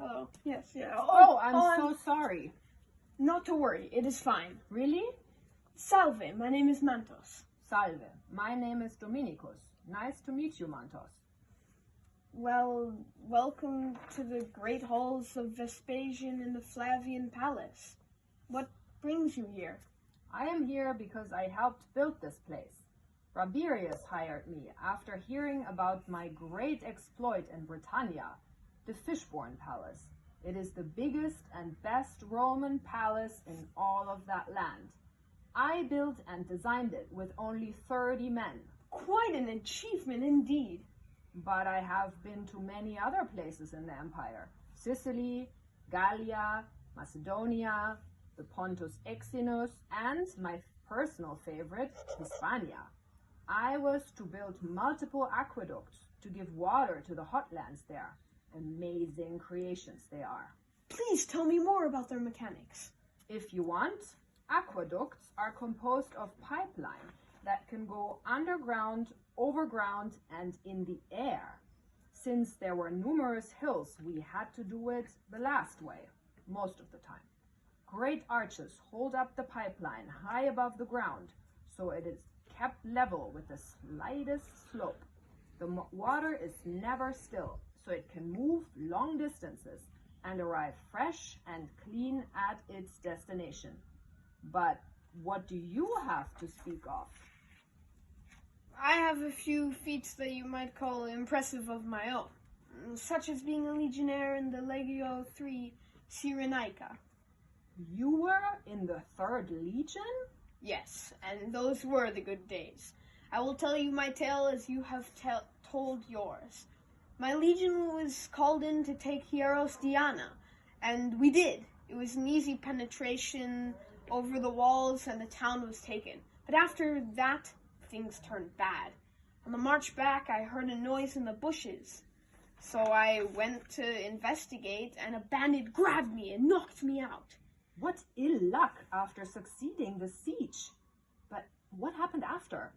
Hello. Yes, yeah. Oh, I'm so sorry. Not to worry, it is fine. Really? Salve, my name is Mantos. Salve. My name is Dominicus. Nice to meet you, Mantos. Well, welcome to the great halls of Vespasian in the Flavian Palace. What brings you here? I am here because I helped build this place. Rabirius hired me after hearing about my great exploit in Britannia, the Fishborn Palace. It is the biggest and best Roman palace in all of that land. I built and designed it with only 30 men. Quite an achievement indeed. But I have been to many other places in the empire. Sicily, Gallia, Macedonia, the Pontus Exinus, and my personal favorite, Hispania. I was to build multiple aqueducts to give water to the hotlands there. Amazing creations they are. Please tell me more about their mechanics. If you want, aqueducts are composed of pipeline that can go underground, overground, and in the air. Since there were numerous hills, we had to do it the last way, most of the time. Great arches hold up the pipeline high above the ground, so it is kept level with the slightest slope. The water is never still, so it can move long distances and arrive fresh and clean at its destination. But what do you have to speak of? I have a few feats that you might call impressive of my own, such as being a legionnaire in the Legio III Cyrenaica. You were in the 3rd Legion? Yes, and those were the good days. I will tell you my tale as you have told yours. My legion was called in to take Hieros Diana, and we did. It was an easy penetration over the walls and the town was taken. But after that, things turned bad. On the march back, I heard a noise in the bushes. So I went to investigate, and a bandit grabbed me and knocked me out. What ill luck after succeeding the siege. But what happened after?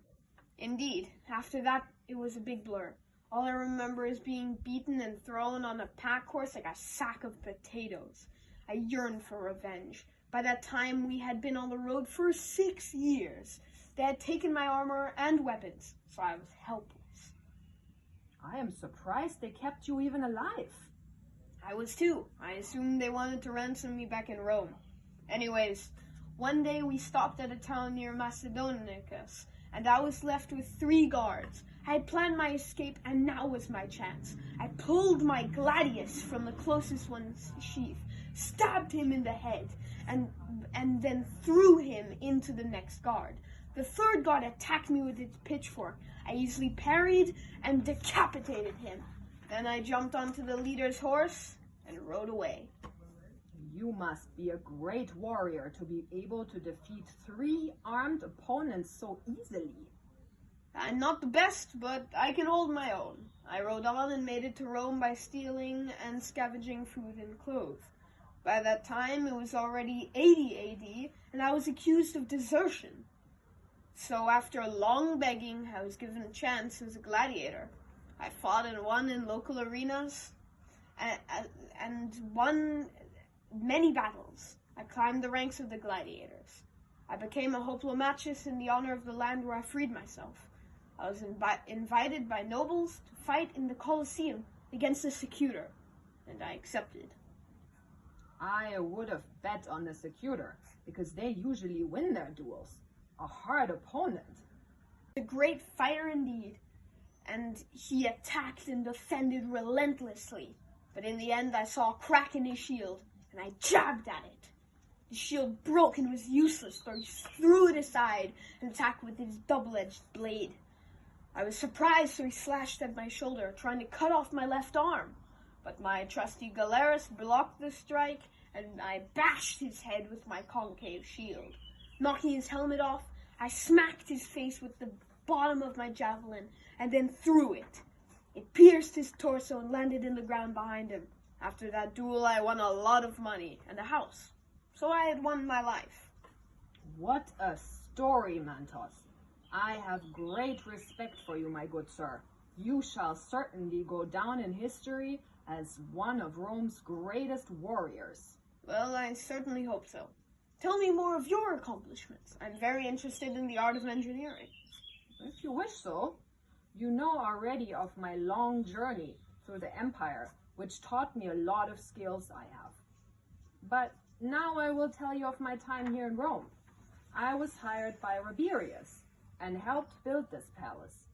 Indeed, after that, it was a big blur. All I remember is being beaten and thrown on a pack horse like a sack of potatoes. I yearned for revenge. By that time, we had been on the road for 6 years. They had taken my armor and weapons, so I was helpless. I am surprised they kept you even alive. I was too. I assumed they wanted to ransom me back in Rome. Anyways, one day we stopped at a town near Macedonicus, and I was left with 3 guards. I had planned my escape, and now was my chance. I pulled my gladius from the closest one's sheath, stabbed him in the head, and then threw him into the next guard. The 3rd guard attacked me with its pitchfork. I easily parried and decapitated him. Then I jumped onto the leader's horse and rode away. You must be a great warrior to be able to defeat 3 armed opponents so easily. I'm not the best, but I can hold my own. I rode on and made it to Rome by stealing and scavenging food and clothes. By that time, it was already 80 AD, and I was accused of desertion. So after long begging, I was given a chance as a gladiator. I fought and won in local arenas and won many battles. I climbed the ranks of the gladiators. I became a hoplomachus in the honor of the land where I freed myself. I was invited by nobles to fight in the Colosseum against the Secutor, and I accepted. I would have bet on the Secutor, because they usually win their duels. A hard opponent. A great fighter indeed, and he attacked and defended relentlessly. But in the end, I saw a crack in his shield, and I jabbed at it. The shield broke and was useless, so he threw it aside and attacked with his double-edged blade. I was surprised, so he slashed at my shoulder, trying to cut off my left arm. But my trusty Galerius blocked the strike, and I bashed his head with my concave shield. Knocking his helmet off, I smacked his face with the bottom of my javelin, and then threw it. It pierced his torso and landed in the ground behind him. After that duel, I won a lot of money and a house. So I had won my life. What a story, Mantos. I have great respect for you, my good sir. You shall certainly go down in history as one of Rome's greatest warriors. Well, I certainly hope so. Tell me more of your accomplishments. I'm very interested in the art of engineering. If you wish so. You know already of my long journey through the empire, which taught me a lot of skills I have. But now I will tell you of my time here in Rome. I was hired by Rabirius and helped build this palace.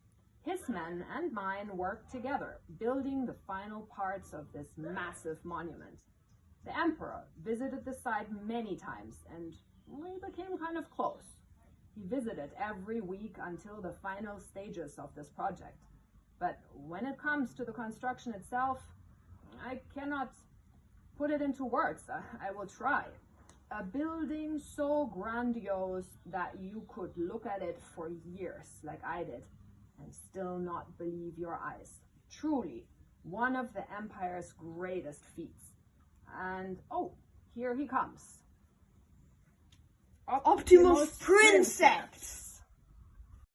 His men and mine worked together, building the final parts of this massive monument. The emperor visited the site many times, and we became kind of close. He visited every week until the final stages of this project. But when it comes to the construction itself, I cannot put it into words. I will try. A building so grandiose that you could look at it for years, like I did, and still not believe your eyes. Truly, one of the empire's greatest feats. And, oh, here he comes. Optimus Princeps!